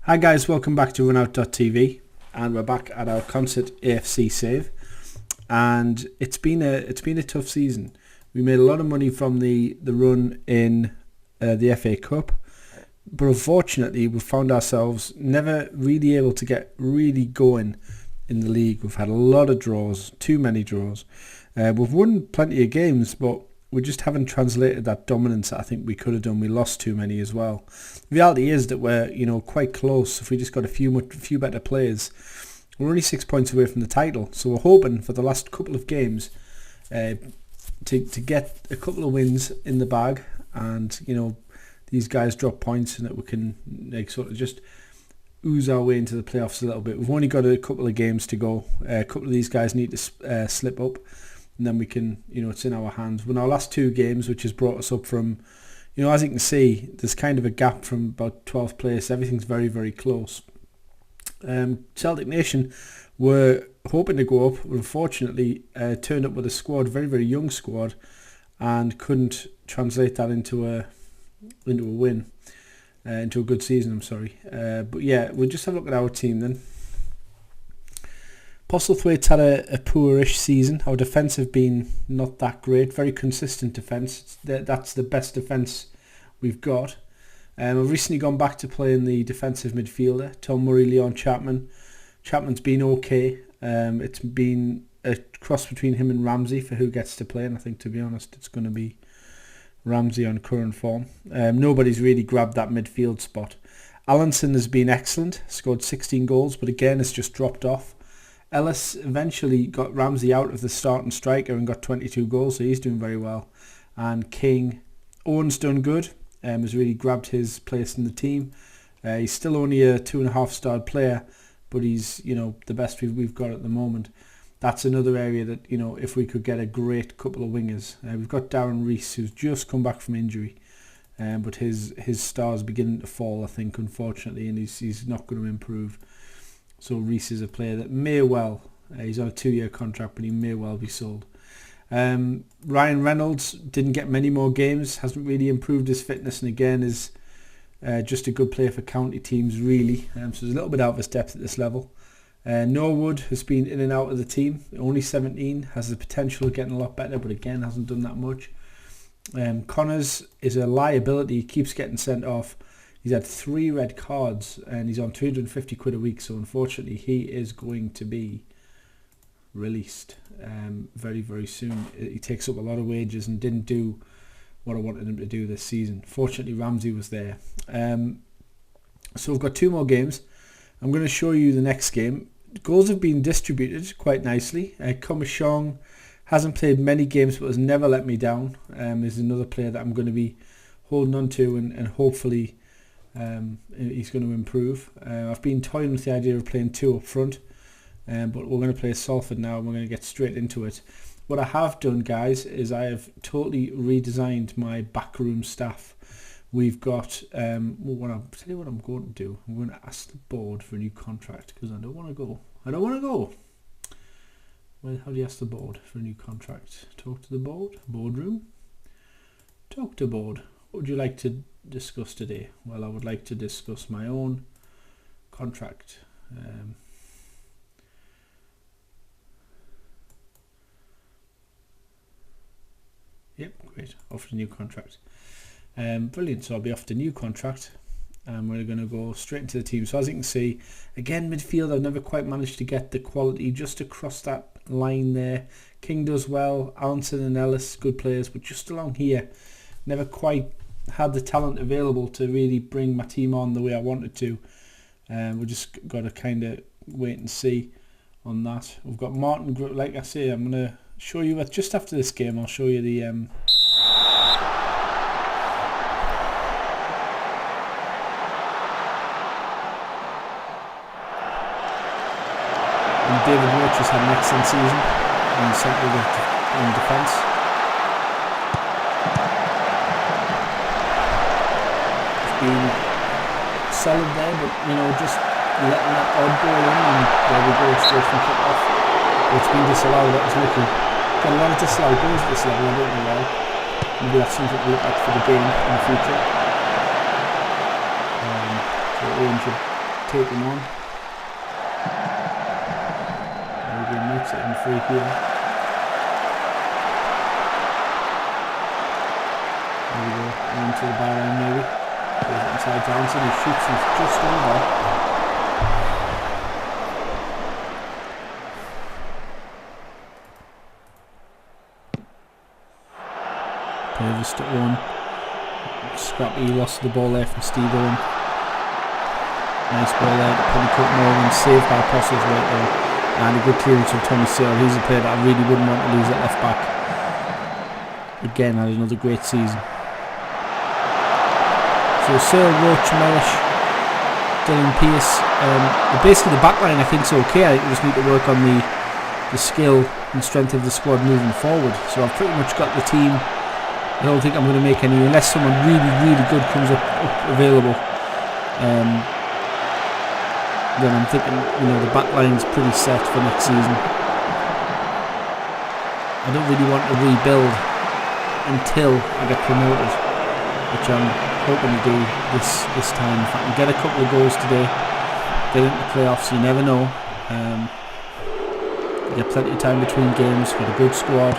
Hi guys, welcome back to runout.tv, and we're back at our Consett AFC save, and it's been a tough season. We made a lot of money from the run in the FA Cup, but unfortunately we found ourselves never really able to get really going in the league. We've had a lot of draws, too many draws. We've won plenty of games, but we just haven't translated that dominance that I think we could have done. We lost too many as well. The reality is that we're quite close. If we just got a few better players, we're only 6 points away from the title. So we're hoping for the last couple of games to get a couple of wins in the bag, and these guys drop points and that we can sort of just ooze our way into the playoffs a little bit. We've only got a couple of games to go. A couple of these guys need to slip up, and then we can, it's in our hands. When our last two games, which has brought us up from, as you can see, there's kind of a gap from about 12th place. Everything's very, very close. Celtic Nation were hoping to go up, but unfortunately turned up with a squad, very, very young squad, and couldn't translate that into a win, into a good season, I'm sorry. But yeah, we'll just have a look at our team then. Postlethwaite's had a poorish season. Our defence have been not that great. Very consistent defence. That's the best defence we've got. I've recently gone back to playing the defensive midfielder, Tom Murray, Leon Chapman. Chapman's been okay. It's been a cross between him and Ramsey for who gets to play, and I think, to be honest, it's going to be Ramsey on current form. Nobody's really grabbed that midfield spot. Allinson has been excellent, scored 16 goals, but again it's just dropped off. Ellis eventually got Ramsey out of the starting striker and got 22 goals, so he's doing very well. And King, Owen's done good, has really grabbed his place in the team. He's still only a 2.5-star player, but he's the best we've got at the moment. That's another area that if we could get a great couple of wingers. We've got Darren Rees, who's just come back from injury, but his star's beginning to fall, I think, unfortunately, and he's not going to improve. So Reese is a player that may well, he's on a 2-year contract, but he may well be sold. Ryan Reynolds didn't get many more games, hasn't really improved his fitness, and again is just a good player for county teams, really. So he's a little bit out of his depth at this level. Norwood has been in and out of the team, only 17, has the potential of getting a lot better, but again hasn't done that much. Connors is a liability, he keeps getting sent off. He's had 3 red cards and he's on 250 quid a week, so unfortunately he is going to be released very, very soon. He takes up a lot of wages and didn't do what I wanted him to do this season. Fortunately Ramsey was there. So we've got 2 more games. I'm going to show you the next game. Goals have been distributed quite nicely. Komashong hasn't played many games but has never let me down. Is another player that I'm going to be holding on to and hopefully he's going to improve. I've been toying with the idea of playing 2 up front, but we're going to play Salford now and we're going to get straight into it. What I have done, guys, is I have totally redesigned my backroom staff. We've got, I'll tell you what I'm going to do. I'm going to ask the board for a new contract because I don't want to go. Well, how do you ask the board for a new contract? Talk to the board? Boardroom? Talk to board. What would you like to discuss today? Well, I would like to discuss my own contract. Yep, great. Offered a new contract. Brilliant. So I'll be offered a new contract and we're going to go straight into the team. So as you can see, again, midfield, I've never quite managed to get the quality just across that line there. King does well. Allinson and Ellis, good players, but just along here, never quite had the talent available to really bring my team on the way I wanted to. We just got to kind of wait and see on that. We've got Martin, like I say, I'm going to show you just after this game. I'll show you the and David Roach has had an excellent season in central in defence. Been solid there, but just letting that odd ball in, and there we go, straight from kick off. It's been disallowed. That was lucky. Got a lot of disallowed goals at this level, I don't know why. Maybe that's something to look at for the game in the future. So Owen should take him on. Maybe makes it in free here. There we go, into the byline maybe. Goes inside Johnson, he shoots, he's just over. Purvis to Owen. Scrappy, lost the ball there from Steve Owen. Nice ball there to Pennycook Morgan, saved by Postlethwaite there. And a good clearance from Tommy Searle. He's a player that I really wouldn't want to lose at left back. Again, had another great season. So Searle, Roach, Mellish, Dylan Pearce. Basically the back line I think is okay. I think we just need to work on the skill and strength of the squad moving forward. So I've pretty much got the team. I don't think I'm going to make any, unless someone really, really good comes up available. Then I'm thinking, the back line's pretty set for next season. I don't really want to rebuild until I get promoted, which I'm hoping to do this time. If I can get a couple of goals today, get into the playoffs, you never know. You get plenty of time between games, got a good squad,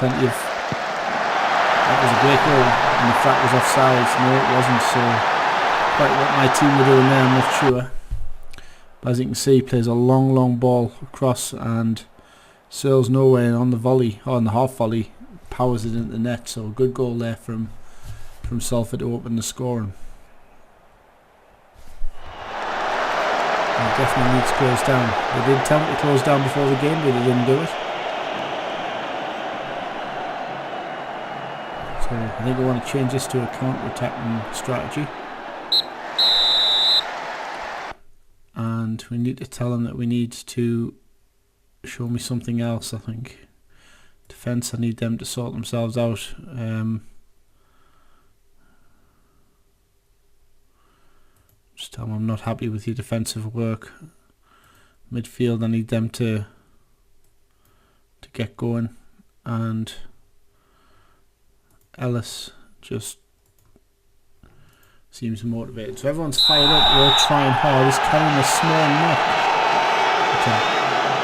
plenty of... That was a great goal, and if that was offsides, no it wasn't, so quite what my team were doing there, I'm not sure. But as you can see, he plays a long ball across, and Searle's nowhere on the volley, or on the half volley, powers it into the net, so a good goal there from Salford to open the scoring. He definitely needs to close down. They did tell him to close down before the game, but they didn't do it. So I think I want to change this to a counter-attacking strategy. And we need to tell them that we need to show me something else, I think. Defence, I need them to sort themselves out. Just tell them I'm not happy with your defensive work. Midfield, I need them to get going. And Ellis just seems motivated. So everyone's fired up, we're all trying hard. He's carrying a small knock, which I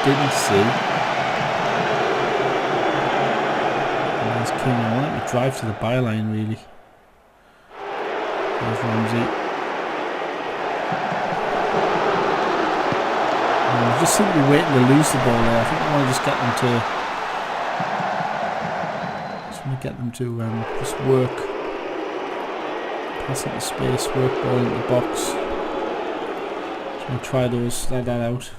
didn't see. And there's King. I want him to drive to the byline really. There's Ramsey. I just seem to be waiting to lose the ball there. I think I want to just get them to just work. Pass into space, work ball into the box. Just want to try that out.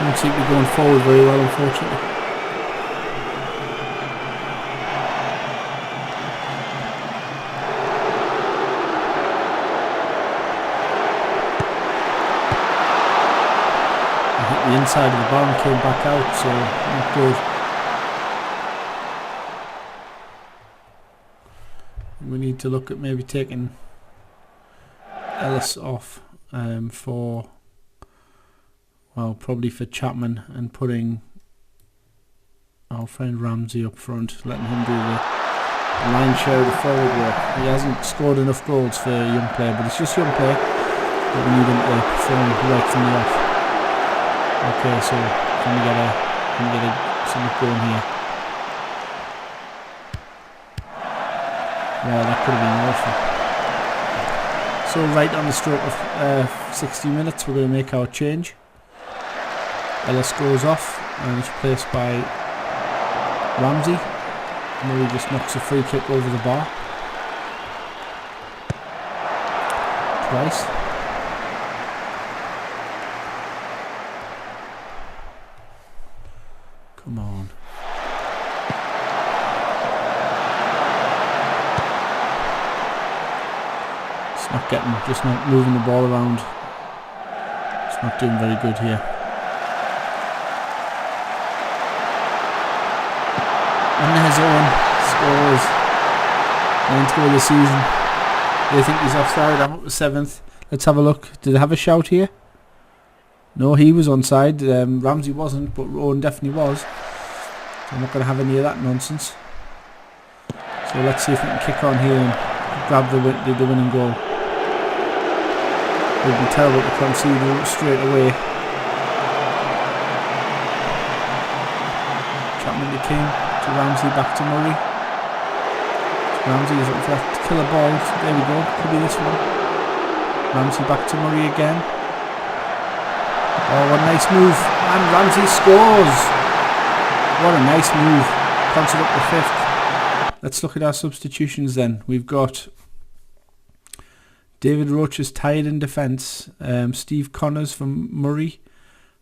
Don't seem to be going forward very well, unfortunately. I hit the inside of the bar and came back out, so not good. We need to look at maybe taking Ellis off probably for Chapman, and putting our friend Ramsey up front, letting him do the line share of the forward work. He hasn't scored enough goals for a young player, but it's just young player, but we need him to perform right from the off. Okay, so can we get something going here? Wow, that could have been awful. So right on the stroke of 60 minutes, we're going to make our change. Ellis goes off and is replaced by Ramsey. Murray just knocks a free kick over the bar. Twice. Come on. It's just not moving the ball around. It's not doing very good here. And there's Owen. Scores. 9th goal of the season. They think he's offside. I'm up to 7th. Let's have a look. Did they have a shout here? No, he was onside. Ramsey wasn't, but Owen definitely was. So I'm not going to have any of that nonsense. So let's see if we can kick on here and grab the winning goal. It would be terrible to concede straight away. Chapman to King, to Ramsey, back to Murray. Ramsey is looking for that killer ball. There we go, could be this one. Ramsey back to Murray again. Oh, what a nice move. And Ramsey scores. What a nice move. Consett up to 5th. Let's look at our substitutions then. We've got David Roach is tired in defence. Steve Connors from Murray.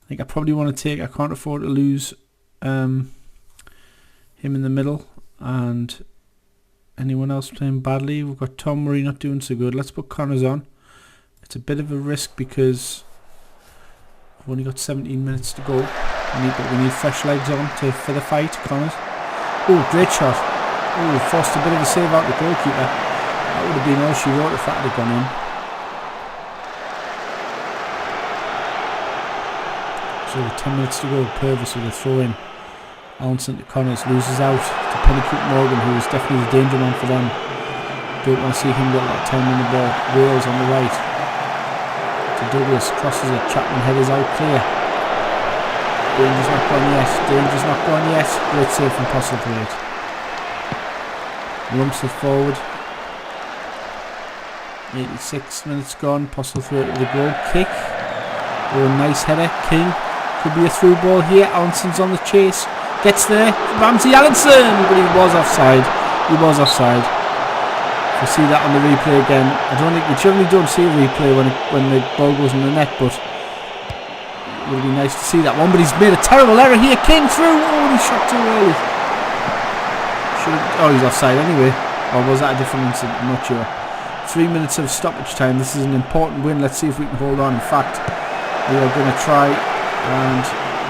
I think I probably want to take, I can't afford to lose him in the middle. And anyone else playing badly? We've got Tom Murray not doing so good. Let's put Connors on. It's a bit of a risk because we've only got 17 minutes to go. We need fresh legs on for the fight. Connors. Oh, great shot. Oh, forced a bit of a save out the goalkeeper. That would have been all she wrote if that had gone in. So 10 minutes to go. Purvis with a throw in. Alanson to Connors, loses out to Pennycook Morgan, who is definitely the danger man for them. Don't want to see him get that time on the ball. Wales on the right. To Douglas, crosses it. Chapman headers out clear. Danger's not gone yet. Danger's not gone yet. Great save from Postlethwaite. Lumps it forward. 86 minutes gone. Postlethwaite with a goal kick. Oh, nice header. King. Could be a through ball here. Allison's on the chase. Gets there. Ramsey Allison. But he was offside. He was offside. We'll see that on the replay again. I don't think we generally don't see a replay when the ball goes in the net, but it would be nice to see that one. But he's made a terrible error here. King through. Oh, he shot too early. He's offside anyway. Or was that a different incident? I'm not sure. 3 minutes of stoppage time. This is an important win. Let's see if we can hold on. In fact, we are going to try and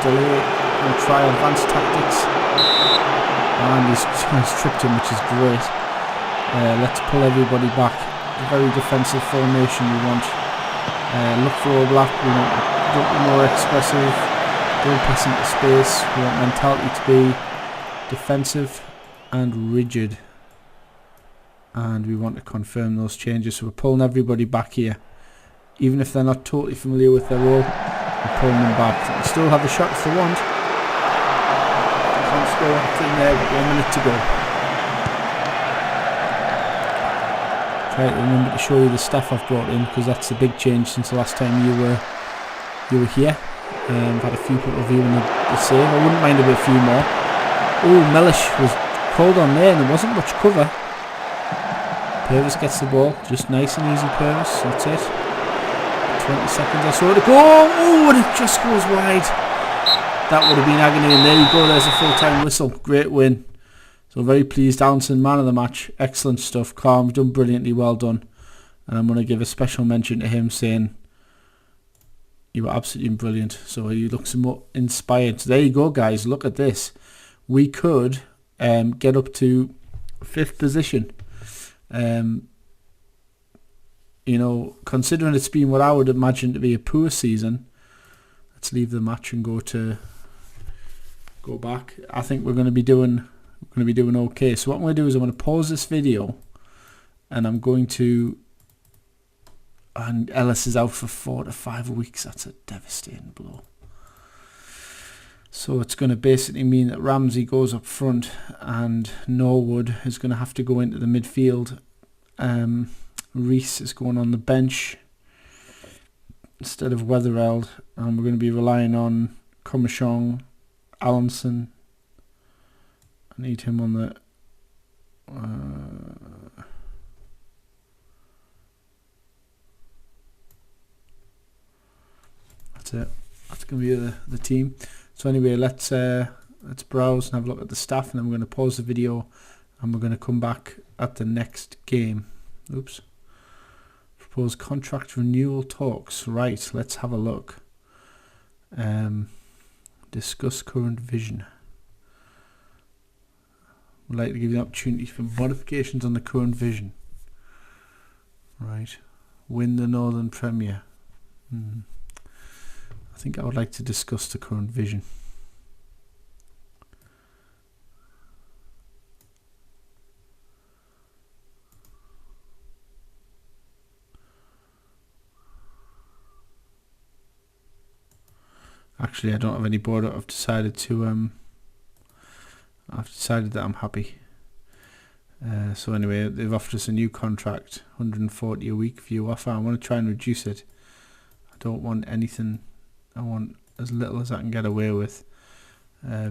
delay and try advanced tactics. And he's tripped him, which is great. Let's pull everybody back. A very defensive formation we want. Look for overlap. We don't be more expressive. Don't pass into space. We want mentality to be defensive and rigid. And we want to confirm those changes. So we're pulling everybody back here. Even if they're not totally familiar with their role, we're pulling them back. They still have the shot if they want. They can't score anything there, but 1 minute to go. Try to remember to show you the stuff I've brought in, because that's a big change since the last time you were here. I've had a few people viewing the save. I wouldn't mind a few more. Oh, Mellish was called on there and there wasn't much cover. Purvis gets the ball, just nice and easy. Purvis, that's it. 20 seconds or so to go. Oh, and it just goes wide. That would have been agony, and there you go, there's a full-time whistle. Great win. So very pleased. Allinson, man of the match. Excellent stuff. Calm, done brilliantly, well done. And I'm going to give a special mention to him, saying you were absolutely brilliant. So he looks inspired. So there you go, guys. Look at this. We could get up to 5th position. You know, considering it's been what I would imagine to be a poor season, let's leave the match and go back. I think we're going to be doing okay. So what I'm going to do is I'm going to pause this video, and I'm going to, and Ellis is out for 4 to 5 weeks. That's a devastating blow. So it's going to basically mean that Ramsey goes up front and Norwood is going to have to go into the midfield. Reese is going on the bench instead of Weathereld, and we're going to be relying on Comachong, Allinson. I need him on the that's it. That's going to be the team. So anyway, let's browse and have a look at the staff, and then we're going to pause the video and we're going to come back at the next game. Oops. Proposed contract renewal talks. Right, let's have a look. Discuss current vision. would like to give you the opportunity for modifications on the current vision. Right. Win the Northern Premier. I think I would like to discuss the current vision. Actually, I don't have any board. I've decided that I'm happy. So anyway, they've offered us a new contract, 140 a week view offer. I want to try and reduce it. I don't want anything. I want as little as I can get away with,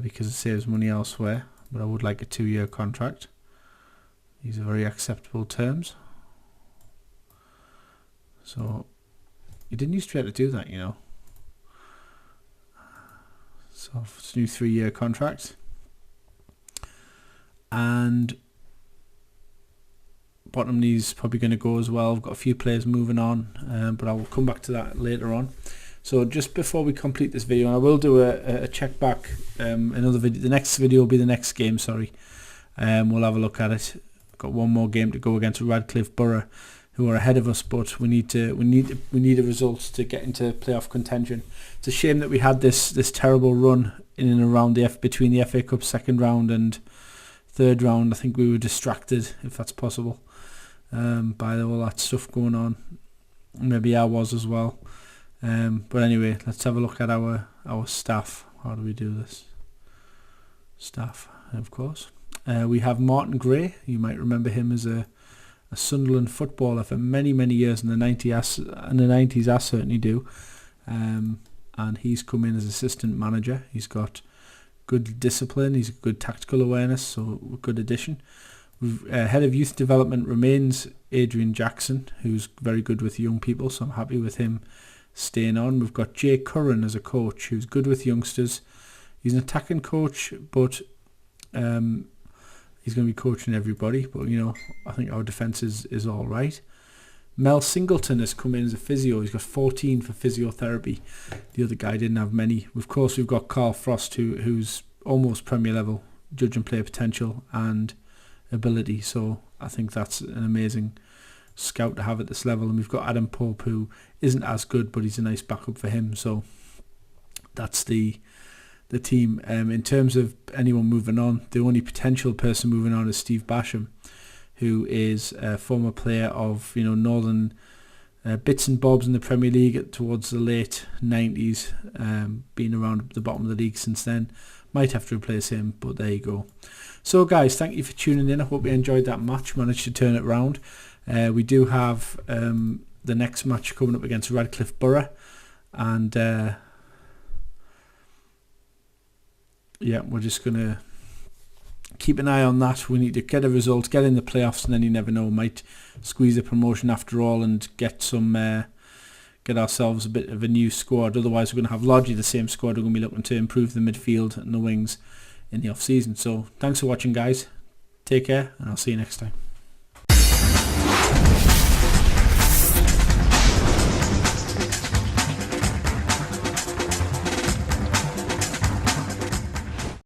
because it saves money elsewhere. But I would like a 2-year contract. These are very acceptable terms. So you didn't used to be able to do that, you know. So it's a new 3-year contract. And Bottomley's probably going to go as well. I've got a few players moving on, but I will come back to that later on. So just before we complete this video, and I will do a check back, another video. The next video will be the next game. Sorry, we'll have a look at it. Got one more game to go against Radcliffe Borough, who are ahead of us, but we need a result to get into playoff contention. It's a shame that we had this terrible run in and around between the FA Cup second round and third round. I think we were distracted, if that's possible, by all that stuff going on. Maybe I was as well. But anyway, let's have a look at our staff. How do we do this? Staff, of course. We have Martin Gray. You might remember him as a Sunderland footballer for many years in the 90s. I certainly do. And he's come in as assistant manager. He's got good discipline. He's got good tactical awareness, so a good addition. Head of youth development remains Adrian Jackson, who's very good with young people, so I'm happy with him staying on. We've got Jay Curran as a coach, who's good with youngsters. He's an attacking coach, but he's going to be coaching everybody. But you know, I think our defence is all right. Mel Singleton has come in as a physio. He's got 14 for physiotherapy. The other guy didn't have many. Of course, we've got Carl Frost, who's almost Premier level judge and player potential and ability. So I think that's an amazing scout to have at this level. And we've got Adam Pope, who isn't as good, but he's a nice backup for him. So that's the team. In terms of anyone moving on, the only potential person moving on is Steve Basham, who is a former player of Northern bits and bobs in the Premier League towards the late 90s, been around the bottom of the league since then. Might have to replace him, but there you go. So guys, thank you for tuning in. I hope you enjoyed that match, managed to turn it round. We do have the next match coming up against Radcliffe Borough, and yeah, we're just going to keep an eye on that. We need to get a result, get in the playoffs, and then you never know, might squeeze a promotion after all and get ourselves a bit of a new squad. Otherwise, we're going to have largely the same squad. We're going to be looking to improve the midfield and the wings in the off-season. So thanks for watching, guys. Take care, and I'll see you next time.